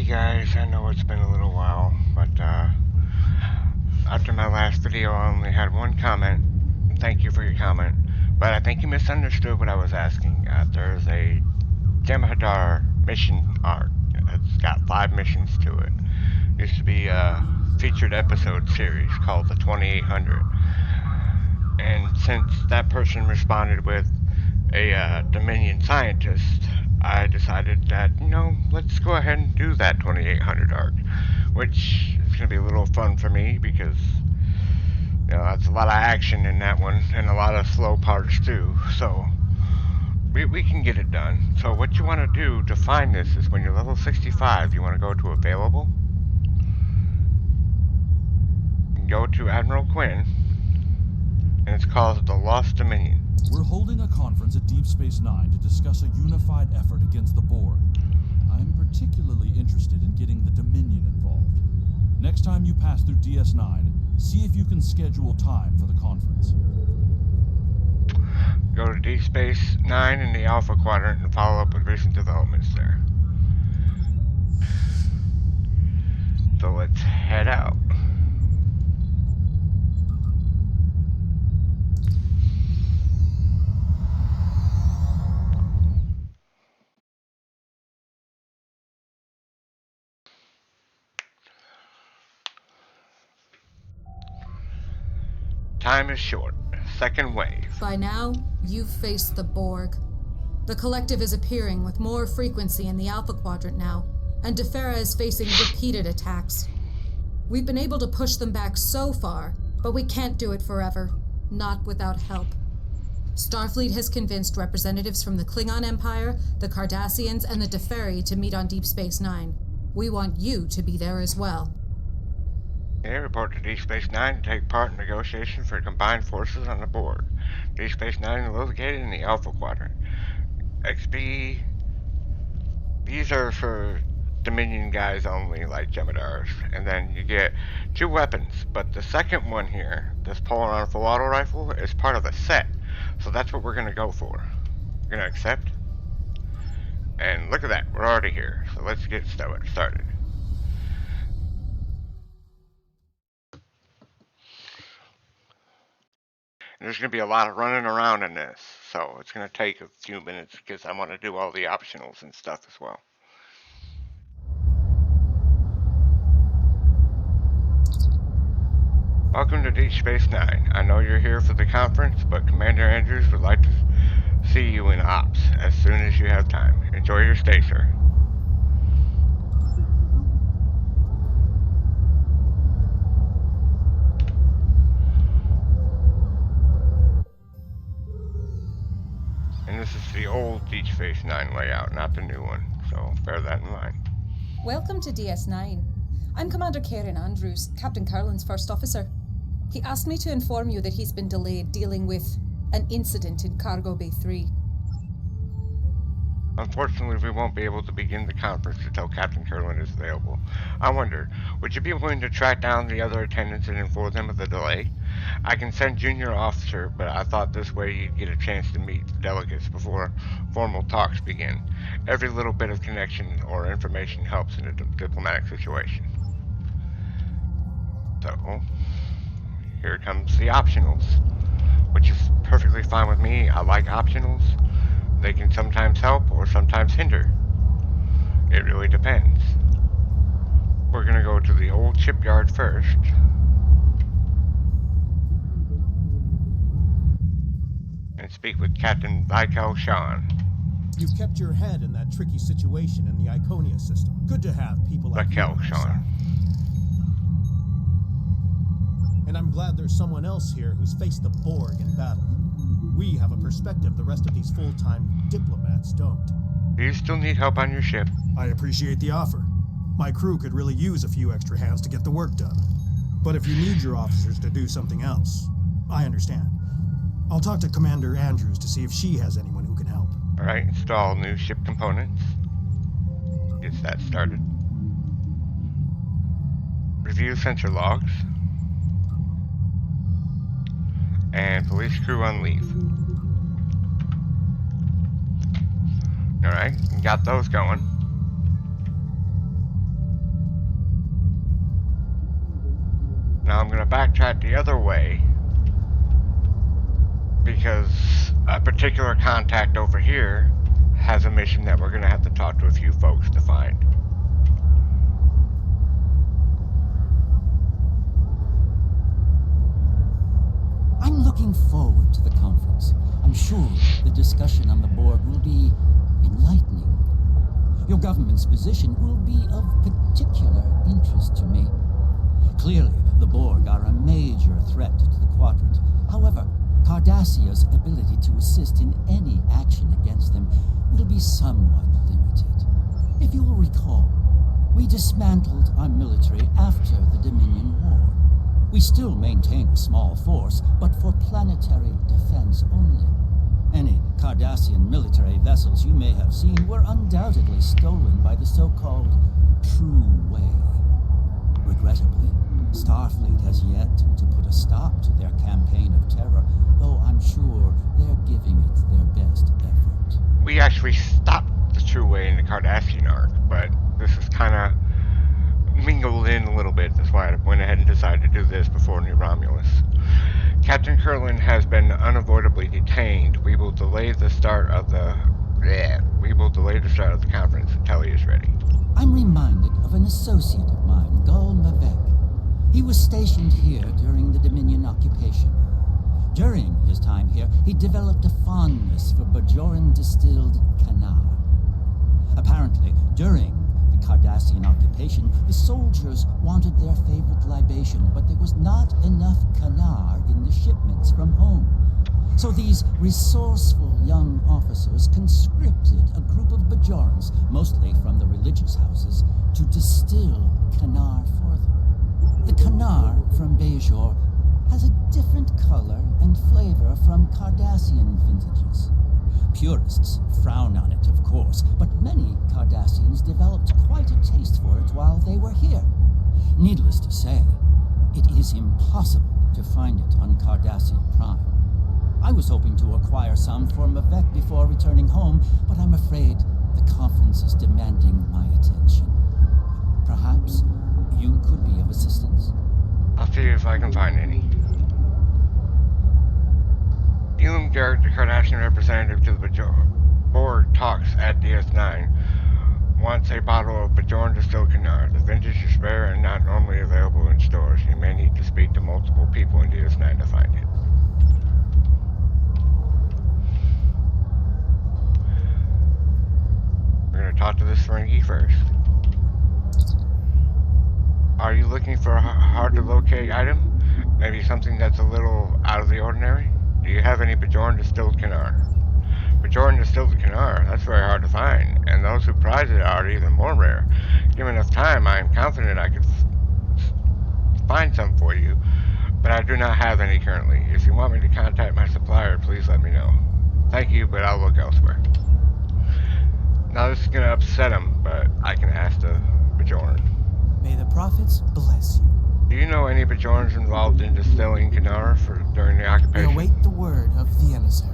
guys, I know it's been a little while, but after my last video I only had one comment. Thank you for your comment, but I think you misunderstood what I was asking. There's a Jem'Hadar mission arc. It's got 5 missions to it. Used to be a featured episode series called the 2800. And since that person responded with a Dominion scientist, I decided that, let's go ahead and do that 2800 arc, which is going to be a little fun for me because, that's a lot of action in that one and a lot of slow parts too, so we can get it done. So what you want to do to find this is when you're level 65, you want to go to Available, go to Admiral Quinn, and it's called the Lost Dominion. We're holding a conference at Deep Space Nine to discuss a unified effort against the Borg. I'm particularly interested in getting the Dominion involved. Next time you pass through DS9, see if you can schedule time for the conference. Go to Deep Space Nine in the Alpha Quadrant and follow up with recent developments there. So let's head out. Time is short. Second wave. By now, you've faced the Borg. The Collective is appearing with more frequency in the Alpha Quadrant now, and Defera is facing repeated attacks. We've been able to push them back so far, but we can't do it forever. Not without help. Starfleet has convinced representatives from the Klingon Empire, the Cardassians, and the Deferi to meet on Deep Space Nine. We want you to be there as well. They report to Deep Space Nine to take part in negotiations for combined forces on the Borg. Deep Space Nine is located in the Alpha Quadrant. XP. These are for Dominion guys only, like Jem'Hadars. And then you get 2 weapons. But the second one here, this Polaron full auto rifle, is part of the set. So that's what we're going to go for. We're going to accept. And look at that, we're already here. So let's get started. There's going to be a lot of running around in this, so it's going to take a few minutes because I want to do all the optionals and stuff as well. Welcome to Deep Space Nine. I know you're here for the conference, but Commander Andrews would like to see you in Ops as soon as you have time. Enjoy your stay, sir. And this is the old Deep Space Nine layout, not the new one, so bear that in mind. Welcome to DS9. I'm Commander Karen Andrews, Captain Carlin's first officer. He asked me to inform you that he's been delayed dealing with an incident in Cargo Bay 3. Unfortunately, we won't be able to begin the conference until Captain Carlin is available. I wonder, would you be willing to track down the other attendants and inform them of the delay? I can send Junior Officer, but I thought this way you'd get a chance to meet the delegates before formal talks begin. Every little bit of connection or information helps in a diplomatic situation. So, here comes the optionals, which is perfectly fine with me. I like optionals. They can sometimes help or sometimes hinder. It really depends. We're going to go to the old shipyard first. And speak with Captain Vikel Shan. You've kept your head in that tricky situation in the Iconia system. Good to have people like you on your side. And I'm glad there's someone else here who's faced the Borg in battle. We have a perspective the rest of these full-time diplomats don't. Do you still need help on your ship? I appreciate the offer. My crew could really use a few extra hands to get the work done. But if you need your officers to do something else, I understand. I'll talk to Commander Andrews to see if she has anyone who can help. Alright, install new ship components. Gets that started. Review sensor logs. And police crew on leave. Alright, got those going. Now I'm going to backtrack the other way because a particular contact over here has a mission that we're going to have to talk to a few folks to find. I'm looking forward to the conference. I'm sure the discussion on the Borg will be enlightening. Your government's position will be of particular interest to me. Clearly, the Borg are a major threat to the Quadrant. However, Cardassia's ability to assist in any action against them will be somewhat limited. If you will recall, we dismantled our military after the Dominion War. We still maintain a small force, but for planetary defense only. Any Cardassian military vessels you may have seen were undoubtedly stolen by the so-called True Way. Regrettably, Starfleet has yet to put a stop to their campaign of terror, though I'm sure they're giving it their best effort. We actually stopped the True Way in the Cardassian arc, but this is kind of mingled in a little bit. That's why I went ahead and decided to do this before New Romulus. Captain Kurlan has been unavoidably detained. We will delay the start of the conference until he is ready. I'm reminded of an associate of mine, Gul Mavek. He was stationed here during the Dominion occupation. During his time here, he developed a fondness for Bajoran distilled Kanar. Apparently, during the Cardassian occupation, the soldiers wanted their favorite libation, but there was not enough Kanar in the shipments from home. So these resourceful young officers conscripted a group of Bajorans, mostly from the religious houses, to distill Kanar for them. The Kanar from Bajor has a different color and flavor from Cardassian vintages. Purists frown on it, of course, but many Cardassians developed quite a taste for it while they were here. Needless to say, it is impossible to find it on Cardassian Prime. I was hoping to acquire some for Mavek before returning home, but I'm afraid the conference is demanding my attention. Perhaps you could be of assistance? I'll see if I can find any. Elam Garrett, the Cardassian representative to the Borg, talks at DS9. Wants a bottle of Bajoran distilled Kanar. The vintage is rare and not normally available in stores. You may need to speak to multiple people in DS9 to find it. We're going to talk to this Ferengi first. Are you looking for a hard to locate item? Maybe something that's a little out of the ordinary? Do you have any Bajoran distilled Kanar? Bajoran distilled Kanar, that's very hard to find, and those who prize it are even more rare. Given enough time, I am confident I could find some for you, but I do not have any currently. If you want me to contact my supplier, please let me know. Thank you, but I'll look elsewhere. Now this is going to upset him, but I can ask the Bajoran. May the prophets bless you. Do you know any Bajorans involved in distilling Kanar during the We occupation? await the word of the emissary.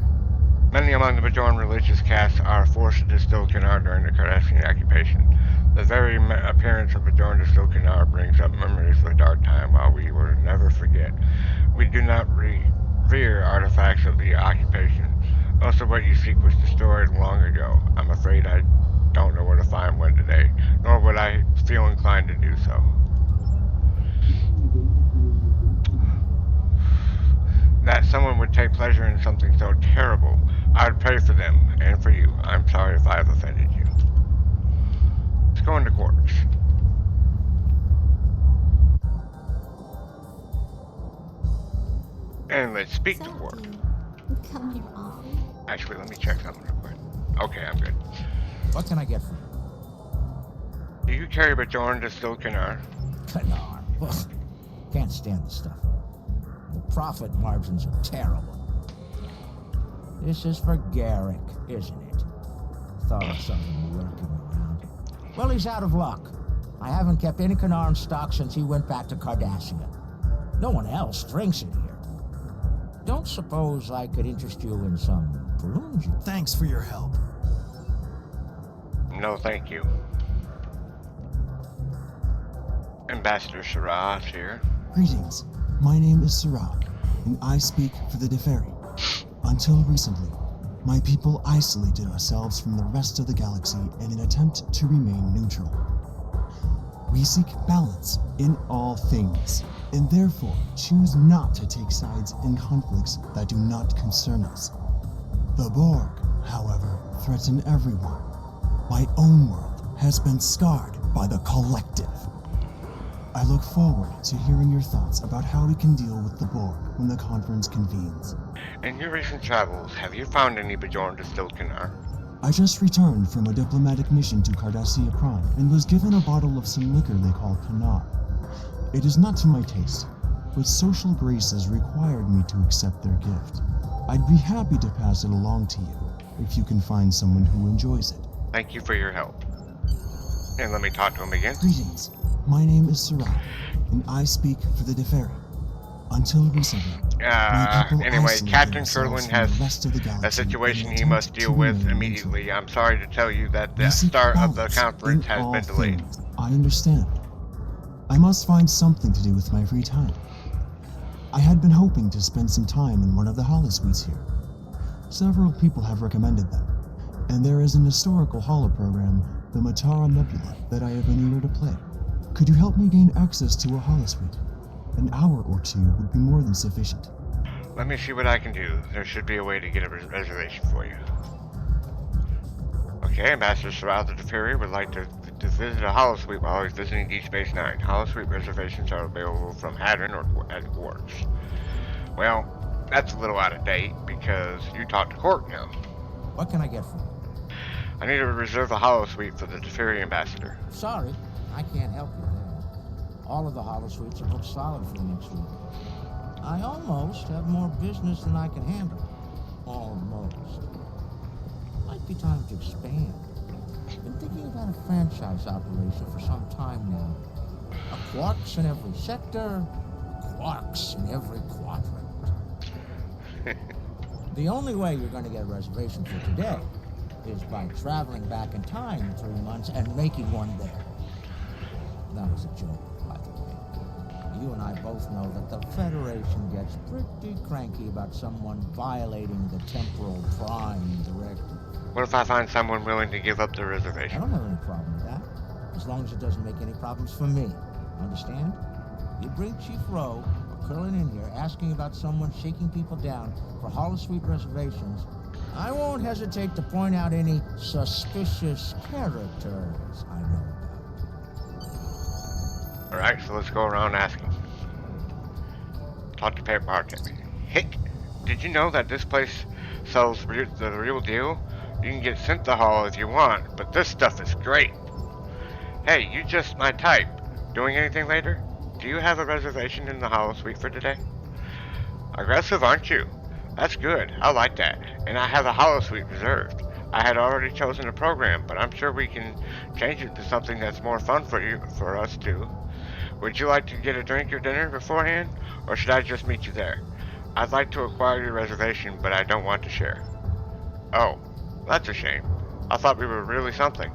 Many among the Bajoran religious castes are forced to distill Kanar during the Cardassian occupation. The very appearance of Bajoran distilled Kanar brings up memories of a dark time while we will never forget. We do not revere artifacts of the occupation. Most of what you seek was destroyed long ago. I'm afraid I don't know where to find one today, nor would I feel inclined to do so. That someone would take pleasure in something so terrible. I would pray for them and for you. I'm sorry if I have offended you. Let's go into quarters. And let's speak to Quark. Come here often. Actually, let me check something real quick. Okay, I'm good. What can I get for you? Do you carry Bajoran distilled Kanar? Kanar. Ugh. Can't stand the stuff. The profit margins are terrible. This is for Garrick, isn't it? Thought of something lurking around. Well, he's out of luck. I haven't kept any Kanar in stock since he went back to Cardassia. No one else drinks it here. Don't suppose I could interest you in some prune juice? Thanks for your help. No, thank you. Ambassador Shiraz here. Greetings. My name is Siraj, and I speak for the Deferi. Until recently, my people isolated ourselves from the rest of the galaxy in an attempt to remain neutral. We seek balance in all things, and therefore choose not to take sides in conflicts that do not concern us. The Borg, however, threaten everyone. My own world has been scarred by the Collective. I look forward to hearing your thoughts about how we can deal with the Borg when the conference convenes. In your recent travels, have you found any Bajoran distilled Kanar? I just returned from a diplomatic mission to Cardassia Prime and was given a bottle of some liquor they call Kanar. It is not to my taste, but social graces required me to accept their gift. I'd be happy to pass it along to you, if you can find someone who enjoys it. Thank you for your help. And let me talk to him again. Greetings. My name is Siraj, and I speak for the Deferi. Until recently, anyway, Captain Kurlan has a situation he must deal with immediately. I'm sorry to tell you that the start of the conference has been delayed. I understand. I must find something to do with my free time. I had been hoping to spend some time in one of the holosuites here. Several people have recommended them, and there is an historical holoprogram, the Matara Nebula, that I have been eager to play. Could you help me gain access to a holosuite? An hour or two would be more than sufficient. Let me see what I can do. There should be a way to get a reservation for you. Okay, Ambassador Siraj of the Deferi would like to visit a holosuite while he's visiting Deep Space Nine. Holosuite reservations are available from Hadron or at Quarks. Well, that's a little out of date because you talked to Quark now. What can I get for you? I need to reserve a holosuite for the Deferi Ambassador. Sorry, I can't help you there. All of the holosuites are booked solid for the next week. I almost have more business than I can handle. Almost. Might be time to expand. Been thinking about a franchise operation for some time now. A Quarks in every sector, Quarks in every quadrant. The only way you're going to get a reservation for today is by traveling back in time in 3 months and making one there. That was a joke, by the way. You and I both know that the Federation gets pretty cranky about someone violating the Temporal Prime Directive. What if I find someone willing to give up the I reservation? don't have any problem with that, as long as it doesn't make any problems for me. Understand? You bring Chief Rowe or Kurlan in here asking about someone shaking people down for holosuite reservations, I won't hesitate to point out any suspicious characters I know about. Alright, so let's go around asking. Talk to Paper Market. Hick, did you know that this place sells the real deal? You can get synthahol if you want, but this stuff is great. Hey, you just my type. Doing anything later? Do you have a reservation in the holosuite for today? Aggressive, aren't you? That's good. I like that. And I have a holosuite reserved. I had already chosen a program, but I'm sure we can change it to something that's more fun for us too. Would you like to get a drink or dinner beforehand, or should I just meet you there? I'd like to acquire your reservation, but I don't want to share. Oh, that's a shame. I thought we were really something.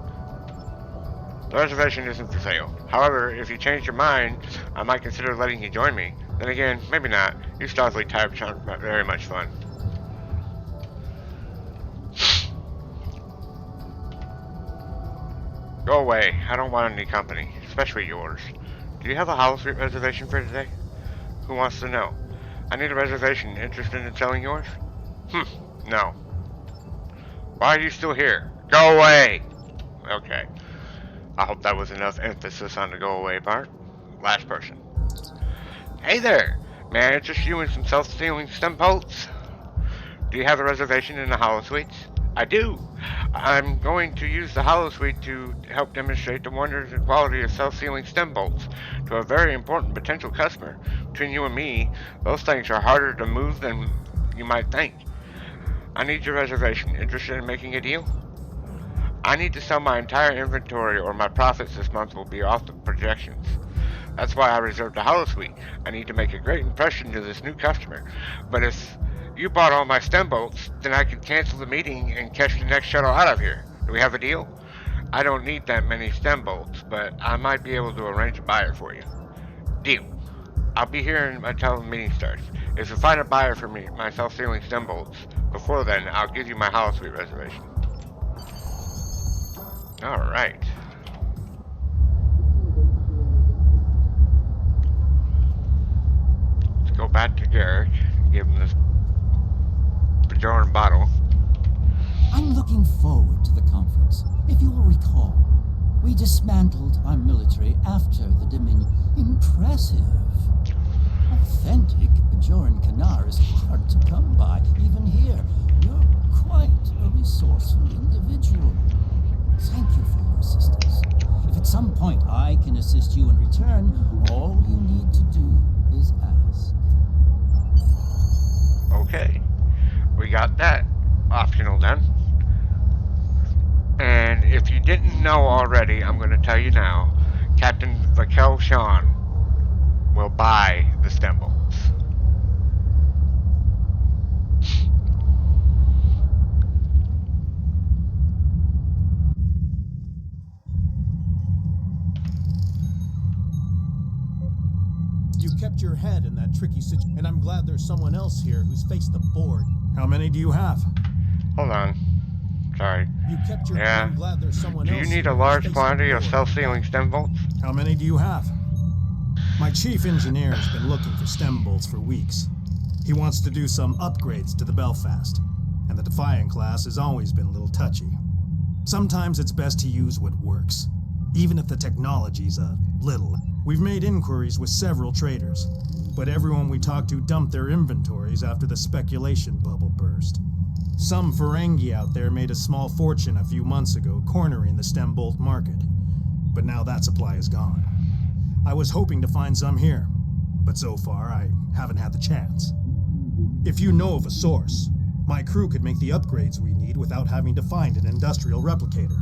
The reservation isn't for sale. However, if you change your mind, I might consider letting you join me. Then again, maybe not. You Starfleet types aren't very much fun. Go away. I don't want any company, especially yours. Do you have a holosuite reservation for today? Who wants to know? I need a reservation. Interested in selling yours? No. Why are you still here? Go away! Okay. I hope that was enough emphasis on the go away part. Last person. Hey there! May I interest you in some self-sealing stem bolts? Do you have a reservation in the holosuites? I do! I'm going to use the holosuite to help demonstrate the wonders and quality of self-sealing stem bolts to a very important potential customer. Between you and me, those things are harder to move than you might think. I need your reservation. Interested in making a deal? I need to sell my entire inventory or my profits this month will be off the projections. That's why I reserved a holosuite. I need to make a great impression to this new customer. But if you bought all my stem bolts, then I can cancel the meeting and catch the next shuttle out of here. Do we have a deal? I don't need that many stem bolts, but I might be able to arrange a buyer for you. Deal. I'll be here until the meeting starts. If you find a buyer for me, my self-sealing stem bolts, before then, I'll give you my Hollow Suite reservation. Alright. Let's go back to Garrick and give him this Bajoran bottle. I'm looking forward to the conference. If you will recall, we dismantled our military after the Dominion. Impressive. Authentic Bajoran Kanar is hard to come by, even here. You're quite a resourceful individual. Thank you for your assistance. If at some point I can assist you in return, all you need to do is ask. Okay. We got that optional done. And if you didn't know already, I'm going to tell you now. Captain Vakel Sean will buy the stem bolts. You kept your head in that tricky situation, and I'm glad there's someone else here who's faced the board. How many do you have? Hold on. Sorry. You kept your head. I'm glad there's someone else. Do you need a large quantity of self-sealing stem bolts? How many do you have? My chief engineer has been looking for stem bolts for weeks. He wants to do some upgrades to the Belfast, and the Defiant class has always been a little touchy. Sometimes it's best to use what works, even if the technology's a little. We've made inquiries with several traders, but everyone we talked to dumped their inventories after the speculation bubble burst. Some Ferengi out there made a small fortune a few months ago cornering the stem bolt market, but now that supply is gone. I was hoping to find some here, but so far I haven't had the chance. If you know of a source, my crew could make the upgrades we need without having to find an industrial replicator.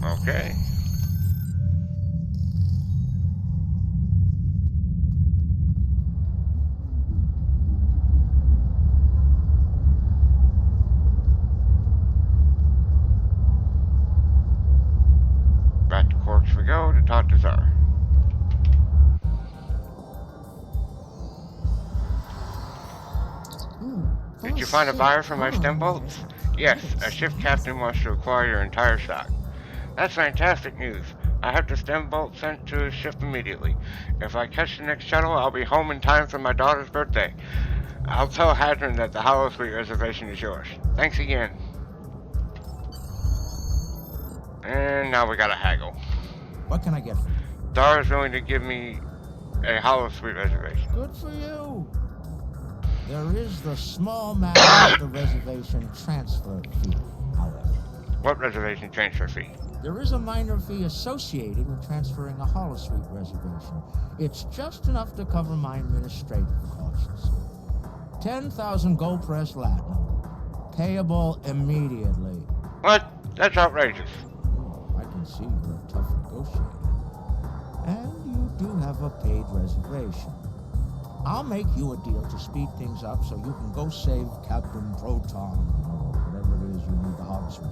Okay. Back to Quarks we go to talk to Zara. Did you find a buyer for my stem bolts? Yes, a ship captain wants to acquire your entire stock. That's fantastic news. I have the stem bolt sent to his ship immediately. If I catch the next shuttle, I'll be home in time for my daughter's birthday. I'll tell Hadron that the Hollow Suite reservation is yours. Thanks again. And now we gotta haggle. What can I get for you? Zara's willing to give me a Hollow Suite reservation. Good for you. There is the small matter of the reservation transfer fee, however. What reservation transfer fee? There is a minor fee associated with transferring a Hollow Suite reservation. It's just enough to cover my administrative costs. 10,000 gold press latinum, payable immediately. What? That's outrageous. Oh, I can see you're a tough negotiator. And you do have a paid reservation. I'll make you a deal to speed things up so you can go save Captain Proton or whatever it is you need the Hollow Suite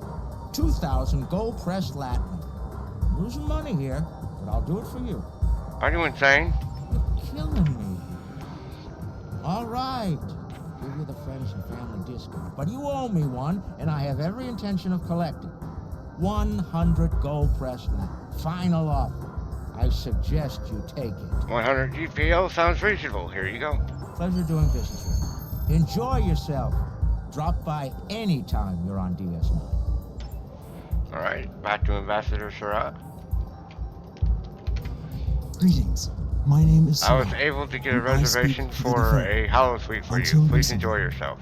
for. 2,000 gold pressed latinum. I'm losing money here, but I'll do it for you. Are you insane? You're killing me. All right. I'll give you the friends and family discount, but you owe me one, and I have every intention of collecting. 100 gold pressed latinum. Final offer. I suggest you take it. 100 GPL sounds reasonable. Here you go. Pleasure doing business with you. Enjoy yourself. Drop by any time you're on DS9. All right, back to Ambassador Surratt. Greetings. My name is I was Surratt, able to get a and I reservation speak for the for Defender. a Hollow Suite for Until you. Please recently, enjoy yourself.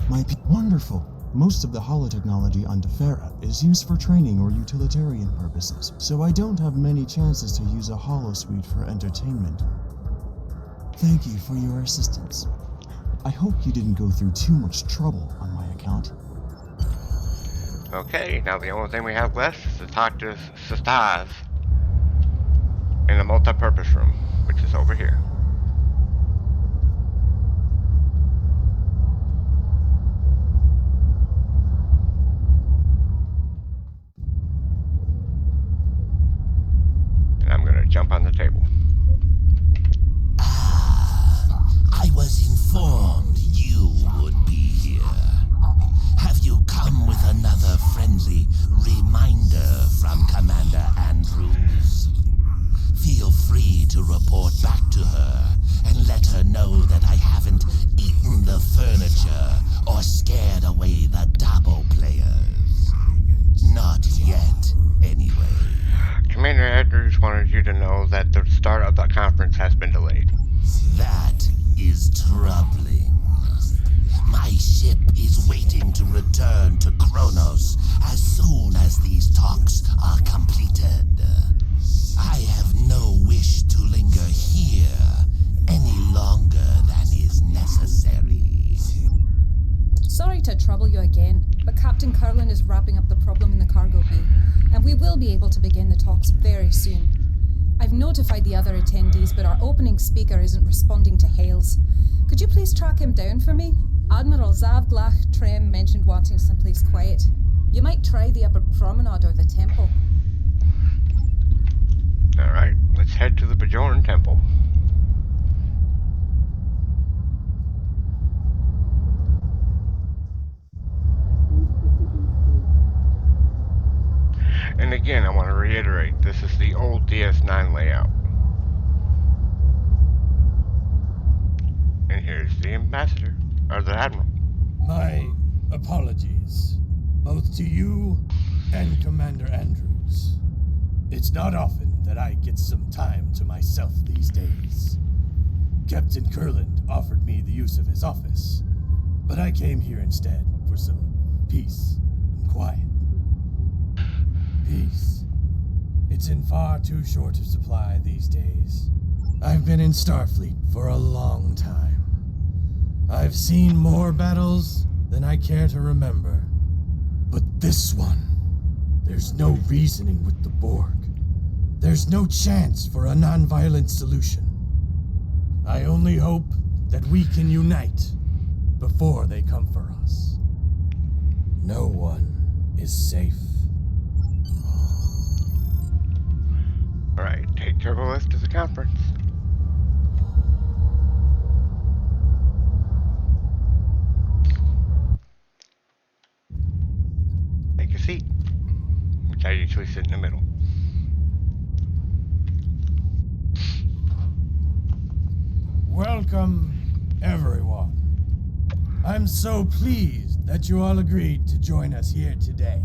Wonderful. Most of the holotechnology on Defera is used for training or utilitarian purposes, so I don't have many chances to use a Hollow Suite for entertainment. Thank you for your assistance. I hope you didn't go through too much trouble on my account. Okay, now the only thing we have left is to talk to Sistaz in the multi-purpose room, which is over here. And I'm gonna jump on the table. was informed you would be here. Have you come with another friendly reminder from Commander Andrews? Feel free to report back to her and let her know that I haven't eaten the furniture or scared away the Dabo players. Not yet, anyway. Commander Andrews wanted you to know that the start of the conference has been delayed. That is troubling. My ship is waiting to return to Kronos as soon as these talks are completed. I have no wish to linger here any longer than is necessary. Sorry to trouble you again, but Captain Curlin is wrapping up the problem in the cargo bay, and we will be able to begin the talks very soon. I've notified the other attendees, but our opening speaker isn't responding to hails. Could you please track him down for me? Admiral Zavglach Trem mentioned wanting someplace quiet. You might try the upper promenade or the temple. Alright, let's head to the Bajoran Temple. And again, I want to reiterate, this is the old DS9 layout. And here's the ambassador, or the admiral. My apologies, both to you and Commander Andrews. It's not often that I get some time to myself these days. Captain Kurland offered me the use of his office, but I came here instead for some peace and quiet. Peace. It's in far too short a supply these days. I've been in Starfleet for a long time. I've seen more battles than I care to remember. But this one, there's no reasoning with the Borg. There's no chance for a non-violent solution. I only hope that we can unite before they come for us. No one is safe. Alright, take Turbolift to the conference. Take a seat, which I usually sit in the middle. Welcome, everyone. I'm so pleased that you all agreed to join us here today.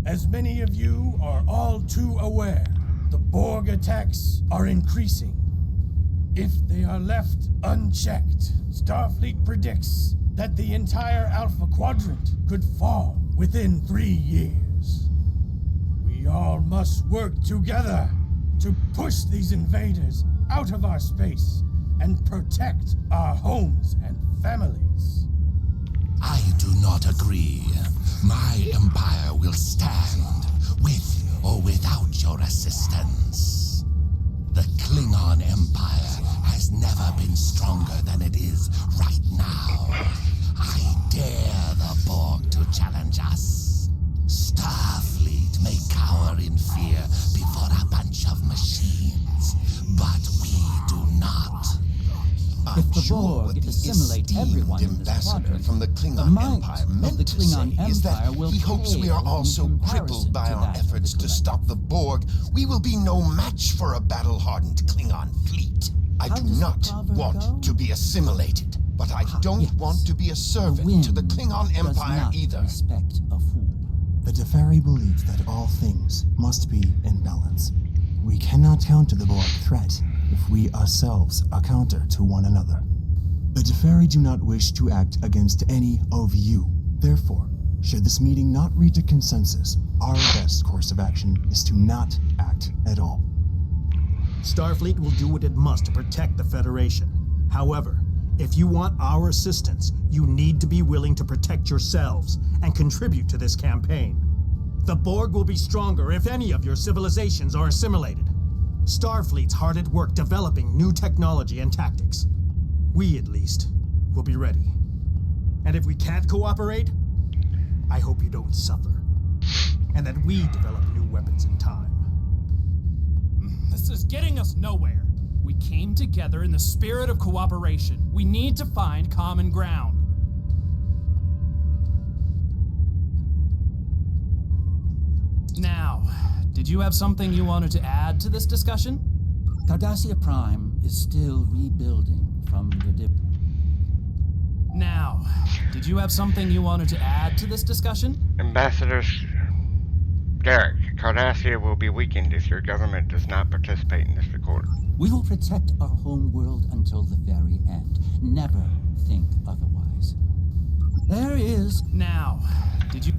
As many of you are all too aware, the Borg attacks are increasing. If they are left unchecked, Starfleet predicts that the entire Alpha Quadrant could fall within 3 years. We all must work together to push these invaders out of our space and protect our homes and families. I do not agree. My empire will stand, with or without your assistance. The Klingon Empire has never been stronger than it is right now. I dare the Borg to challenge us. Starfleet may cower in fear before a bunch of machines, but we do not. If the Borg assimilate everyone in this quadrant, from the Klingon the might Empire of meant the to Klingon say is that Empire will he hopes we are pale all in so comparison crippled by to our that of efforts the to stop the Borg, we will be no match for a battle-hardened Klingon fleet. I How do does the not proverb want go? to be assimilated, but I don't Yes. want to be a servant to the Klingon does Empire not either. respect a fool. The Deferi believe that all things must be in balance. We cannot counter the Borg threat if we ourselves are counter to one another. The Deferi do not wish to act against any of you. Therefore, should this meeting not reach a consensus, our best course of action is to not act at all. Starfleet will do what it must to protect the Federation. However, if you want our assistance, you need to be willing to protect yourselves and contribute to this campaign. The Borg will be stronger if any of your civilizations are assimilated. Starfleet's hard at work developing new technology and tactics. We, at least, will be ready. And if we can't cooperate, I hope you don't suffer. And that we develop new weapons in time. This is getting us nowhere. We came together in the spirit of cooperation. We need to find common ground. Now, did you have something you wanted to add to this discussion? Cardassia Prime is still rebuilding from the Now, did you have something you wanted to add to this discussion? Ambassador Derek, Cardassia will be weakened if your government does not participate in this accord. We will protect our home world until the very end. Never think otherwise. There is... Now, did you...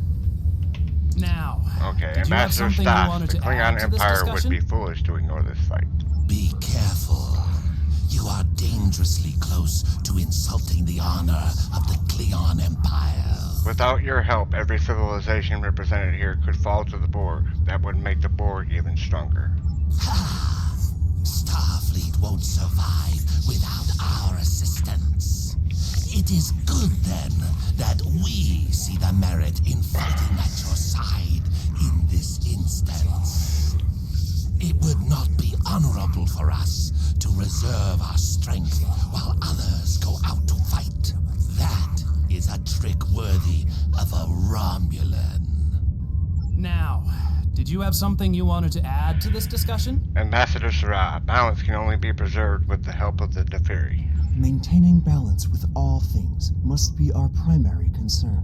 Now, okay, did you have Ambassador something you Stas, wanted the to add Klingon to this Empire would discussion? be foolish to ignore this fight. Be careful. You are dangerously close to insulting the honor of the Klingon Empire. Without your help, every civilization represented here could fall to the Borg. That would make the Borg even stronger. Starfleet won't survive without our assistance. It is good, then, that we see the merit in fighting at your side in this instance. It would not be honorable for us to reserve our strength while others go out to fight. That is a trick worthy of a Romulan. Now, did you have something you wanted to add to this discussion? Ambassador Sarah, balance can only be preserved with the help of the Deferi. Maintaining balance with all things must be our primary concern.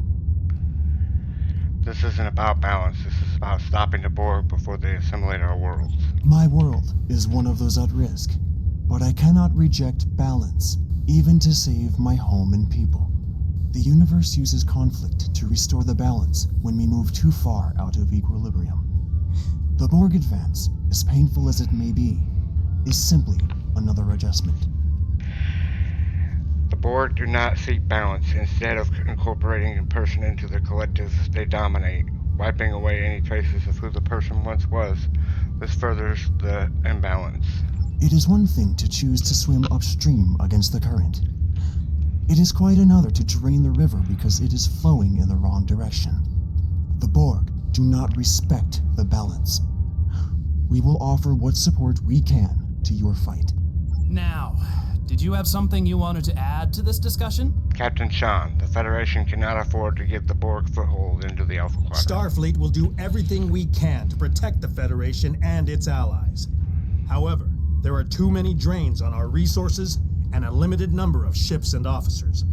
This isn't about balance, this is about stopping the Borg before they assimilate our worlds. My world is one of those at risk, but I cannot reject balance, even to save my home and people. The universe uses conflict to restore the balance when we move too far out of equilibrium. The Borg advance, as painful as it may be, is simply another adjustment. The Borg do not seek balance. Instead of incorporating a person into the collective, they dominate, wiping away any traces of who the person once was. This furthers the imbalance. It is one thing to choose to swim upstream against the current. It is quite another to drain the river because it is flowing in the wrong direction. The Borg do not respect the balance. We will offer what support we can to your fight. Now, did you have something you wanted to add to this discussion? Captain Sean, the Federation cannot afford to give the Borg foothold into the Alpha Quadrant. Starfleet will do everything we can to protect the Federation and its allies. However, there are too many drains on our resources and a limited number of ships and officers.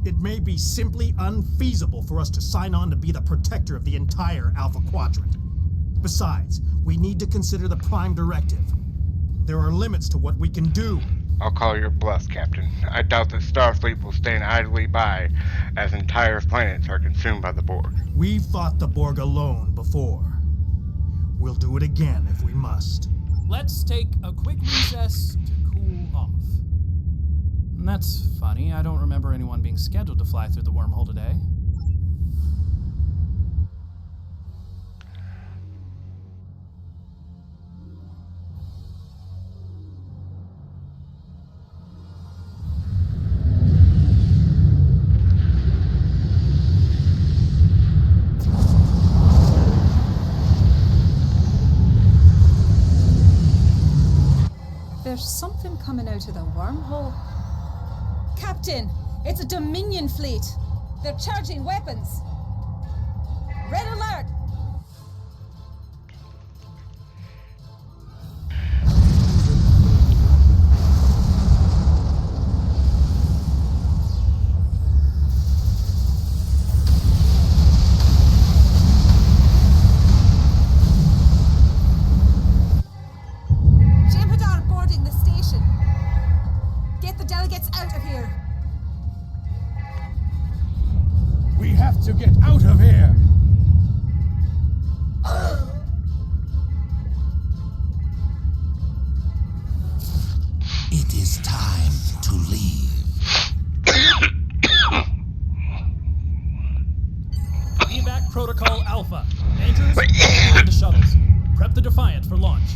It may be simply unfeasible for us to sign on to be the protector of the entire Alpha Quadrant. Besides, we need to consider the Prime Directive. There are limits to what we can do. I'll call your bluff, Captain. I doubt that Starfleet will stand idly by as entire planets are consumed by the Borg. We've fought the Borg alone before. We'll do it again if we must. Let's take a quick recess to cool off. That's funny. I don't remember anyone being scheduled to fly through the wormhole today. There's something coming out of the wormhole. Captain, it's a Dominion fleet. They're charging weapons. Red alert! Jem'Hadar boarding the station. Get the delegates out of here. We have to get out of here! It is time to leave. Evac Protocol Alpha. Andrews, board the shuttles. Prep the Defiant for launch.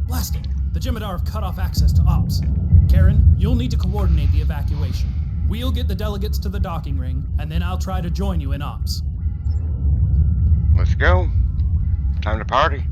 Blast it. The Jem'Hadar have cut off access to ops. Karen, you'll need to coordinate the evacuation. We'll get the delegates to the docking ring, and then I'll try to join you in ops. Let's go. Time to party.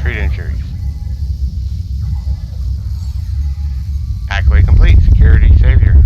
Treat injuries. Accolade complete. Security savior.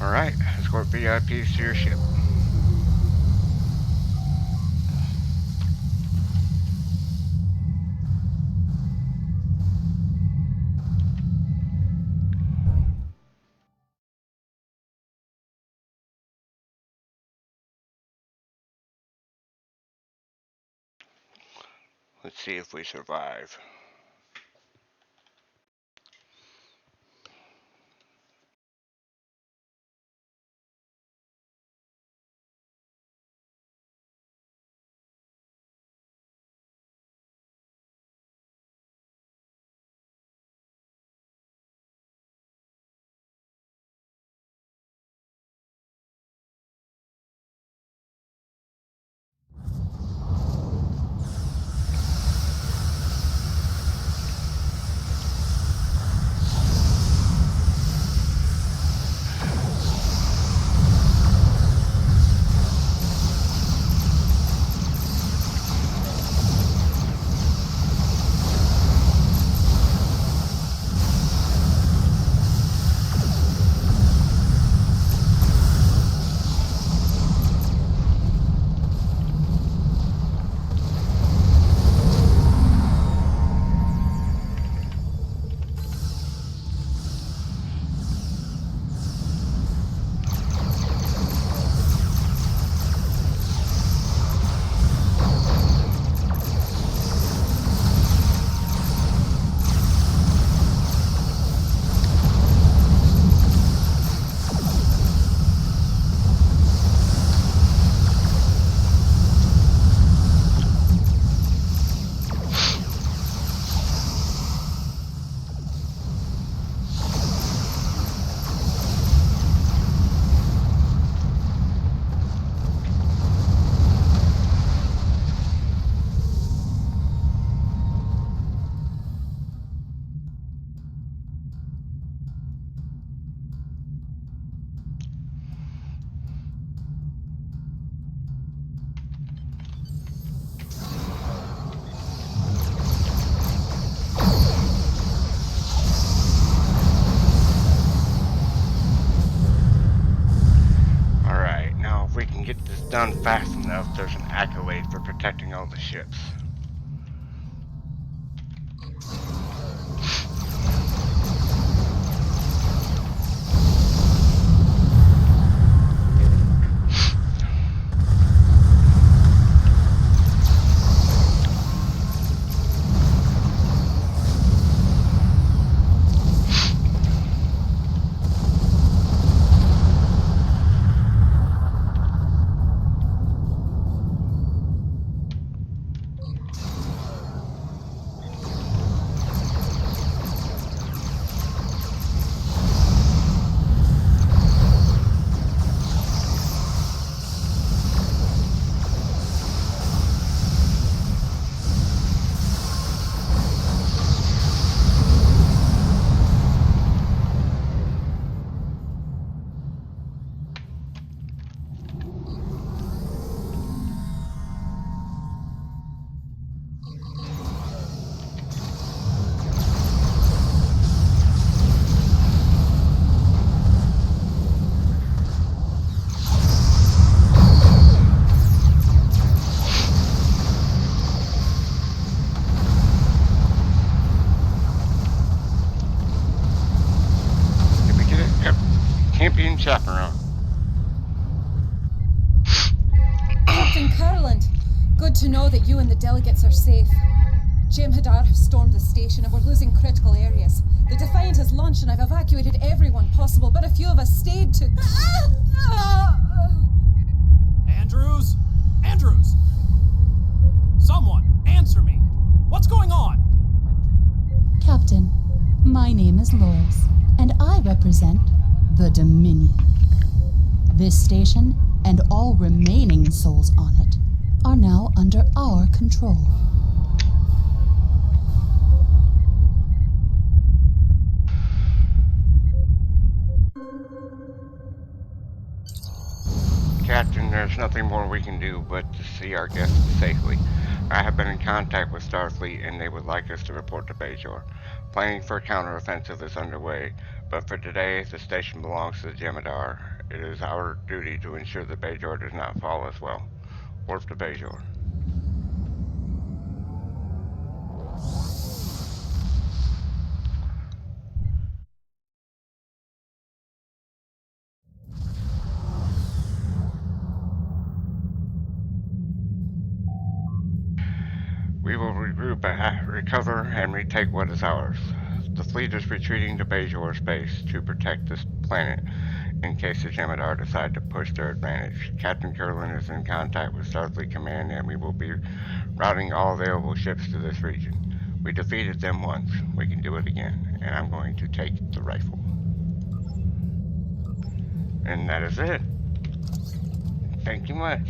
Alright, escort VIPs to your ship. Let's see if we survive. Done fast enough, there's an accolade for protecting all the ships. champion chaperone. Captain Kurland, good to know that you and the delegates are safe. Jem'Hadar have stormed the station and we're losing critical areas. The Defiant has launched and I've evacuated everyone possible, but a few of us stayed to... Andrews? Andrews! Someone, answer me! What's going on? Captain, my name is Loris, and I represent the Dominion. This station, and all remaining souls on it, are now under our control. Captain, there's nothing more we can do but to see our guests safely. I have been in contact with Starfleet and they would like us to report to Bajor. Planning for a counteroffensive is underway, but for today, the station belongs to the Jem'Hadar. It is our duty to ensure that Bajor does not fall as well. Warp to Bajor. We will regroup, recover, and retake what is ours. The fleet is retreating to Bajor space to protect this planet in case the Jem'Hadar decide to push their advantage. Captain Kurland is in contact with Starfleet Command and we will be routing all available ships to this region. We defeated them once. We can do it again. And I'm going to take the rifle. And that is it. Thank you much.